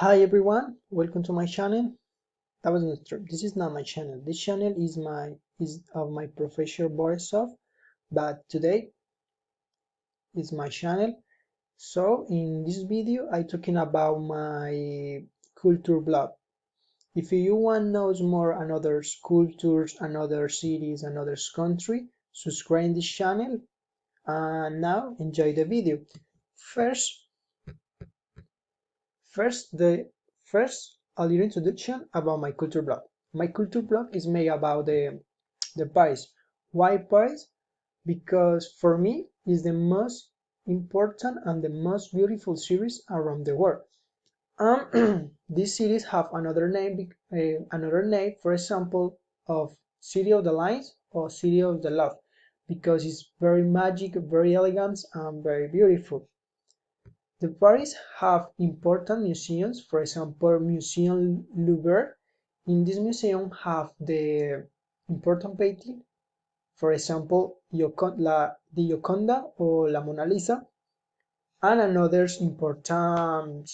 Hi everyone, welcome to my channel. That was not true. This is not my channel. This channel is of my professor Borisov, but today is my channel. So in this video I talking about my culture blog. If you want knows more another cultures, another cities, another country, subscribe this channel and now enjoy the video. First First, a little introduction about my culture blog. My culture blog is made about the Paris. Why Paris? Because for me is the most important and the most beautiful series around the world. These cities have another name, for example, of City of the Lights or City of the Love, because it's very magic, very elegant, and very beautiful. The Paris have important museums, for example, Museum Louvre. In this museum have the important painting, for example, the Gioconda or La Mona Lisa, and another important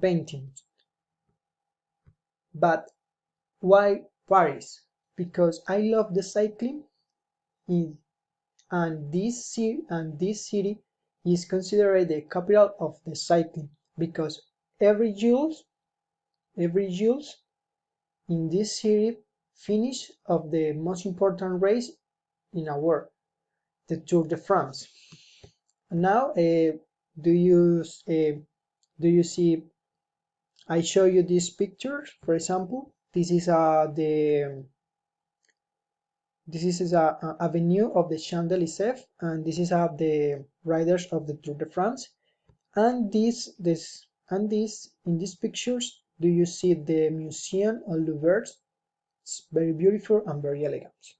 paintings. But why Paris? Because I love the cycling in, and this city is considered the capital of the cycling because every Jules in this city finish of the most important race in our world, the Tour de France. Now, do you see? I show you this picture. For example, this is a avenue of the Champs-Élysées, and this is the riders of the Tour de France. And this in these pictures, do you see the Museum of Louvre? It's very beautiful and very elegant.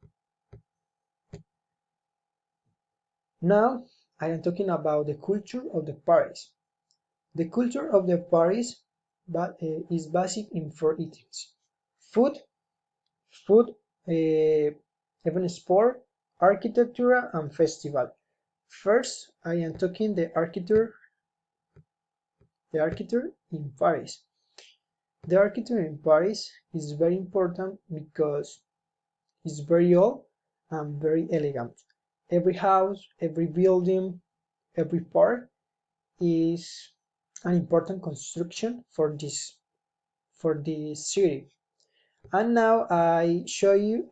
Now I am talking about the culture of the Paris. The culture of the Paris is basic in four items: food, food, even sport, architecture, and festival. First, I am talking the architecture in Paris. The architecture in Paris is very important because it's very old and very elegant. Every house, every building, every part is an important construction for this city. And now I show you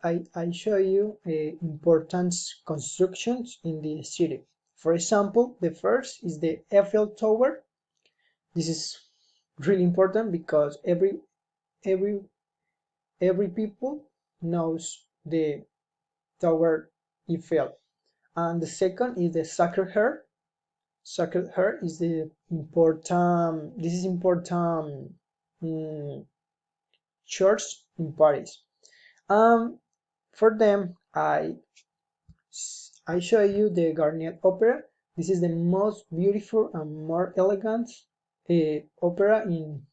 important constructions in the city. For example, the first is the Eiffel Tower. This is really important because every every people knows the Tower Eiffel. And the second is the Sacred Heart. Sacred Heart is the important. This is important church in Paris. For them, I show you the Garnier Opera. This is the most beautiful and more elegant opera in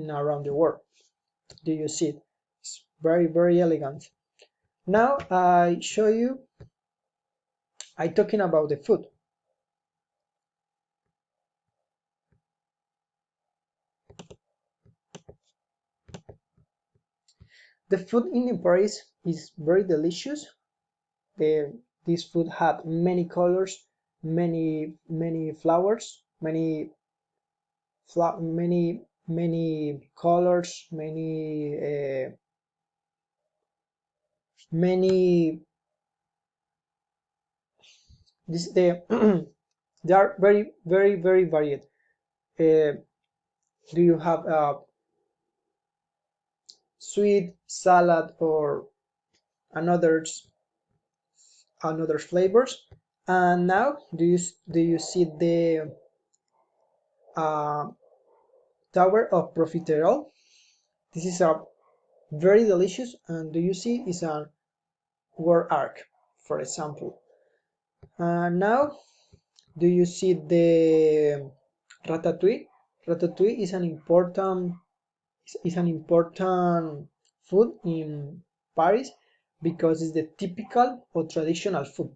around the world. Do you see it? It's very elegant. Now I show you. I talking about the food. The food in Paris is very delicious. This food had many colors, many flowers, many colors, many. This they are very varied. Do you have a sweet salad or another flavors? And now do you see the uh, Tower of Profiterole? This is a very delicious, and do you see is a war arc, for example. Now, do you see the ratatouille? Ratatouille is an important food in Paris because it's the typical or traditional food.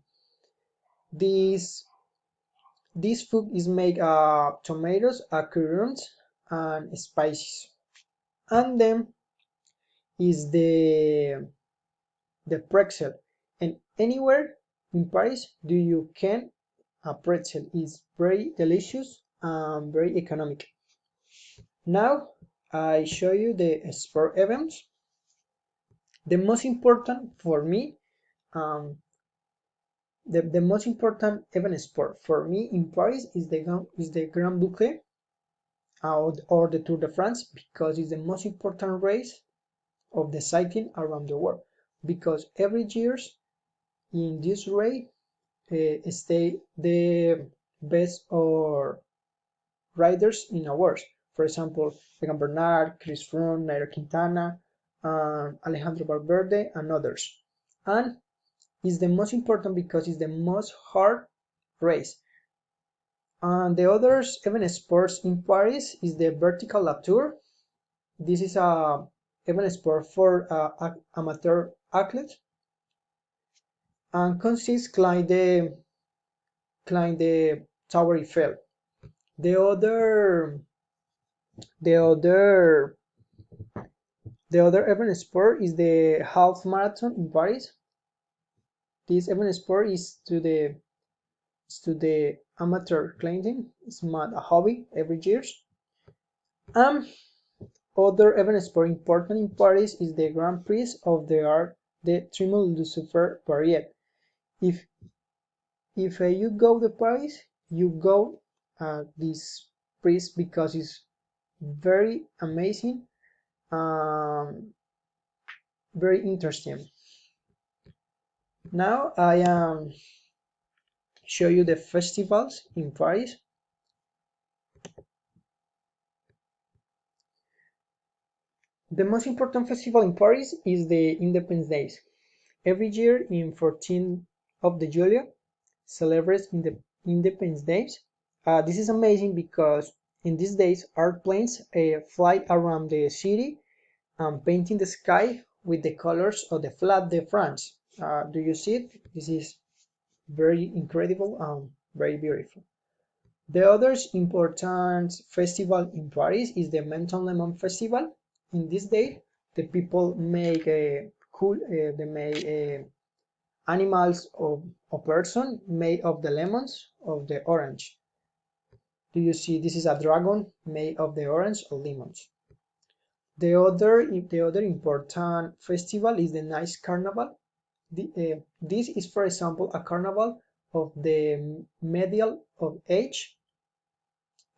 This This food is made of tomatoes, currants, and spices. And then is the pretzel. And anywhere in Paris do you can a pretzel is very delicious and very economic. Now I show you the sport events. The most important for me, um, the most important event sport for me in Paris is the Grand Boucle or the Tour de France because it's the most important race of the cycling around the world. Because every year in this race stay the best or riders in awards. For example, Egan Bernard, Chris Froome, Nairo Quintana, Alejandro Valverde, and others. And it's the most important because it's the most hard race. And the others event sports in Paris is the vertical Latour. This is a event sport for amateur athletes and consists climb the Tower Eiffel. The other the other the other event sport is the half marathon in Paris. This event sport is to the amateur climbing. It's not a hobby every year. Other event sport important in Paris is the Grand Prix of the Arc de Triomphe du Super Barrier. If you go to Paris, you go this prix because it's very amazing, um, very interesting. Now I show you the festivals in Paris. The most important festival in Paris is the Independence Days. Every year in 14th of the July celebrates Independence Days. This is amazing because in these days airplanes fly around the city and painting the sky with the colors of the flag de France. Do you see it? This is very incredible and very beautiful. The other important festival in Paris is the Menton Lemon Festival. In this day, the people make they make animals of a person made of the lemons of the orange. Do you see? This is a dragon made of the orange or lemons. The other important festival is the Nice Carnival. This is, for example, a carnival of the medieval of age.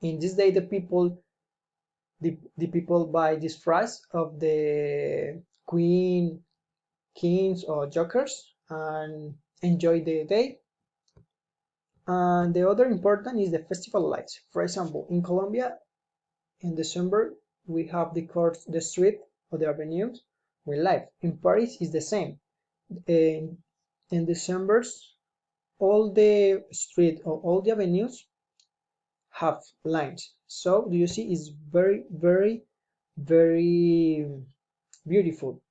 In this day, the people buy this prize of the queen, kings, or jokers and enjoy the day. And the other important is the festival lights. For example, in Colombia, in December, we have the street or the avenues with light. In Paris, it's the same. In December, all the street or all the avenues have lines. So do you see? It's very, very, very beautiful.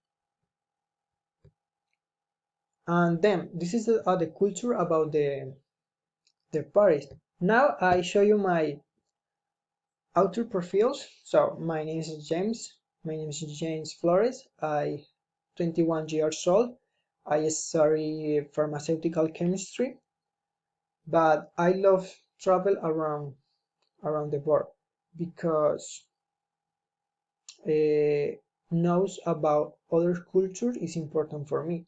And then this is the culture about the Paris. Now I show you my author profiles. So my name is James. My name is James Flores. I 21 years old. I study pharmaceutical chemistry, but I love travel around the world because knows about other cultures is important for me,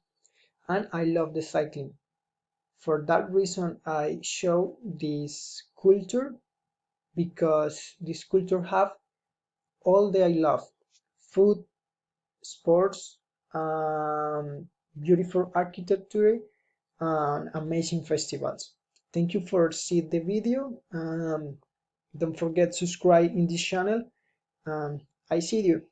and I love the cycling. For that reason, I show this culture because this culture have all that I love: food, sports, beautiful architecture, and amazing festivals. Thank you for seeing the video. Don't forget to subscribe in this channel. I see you.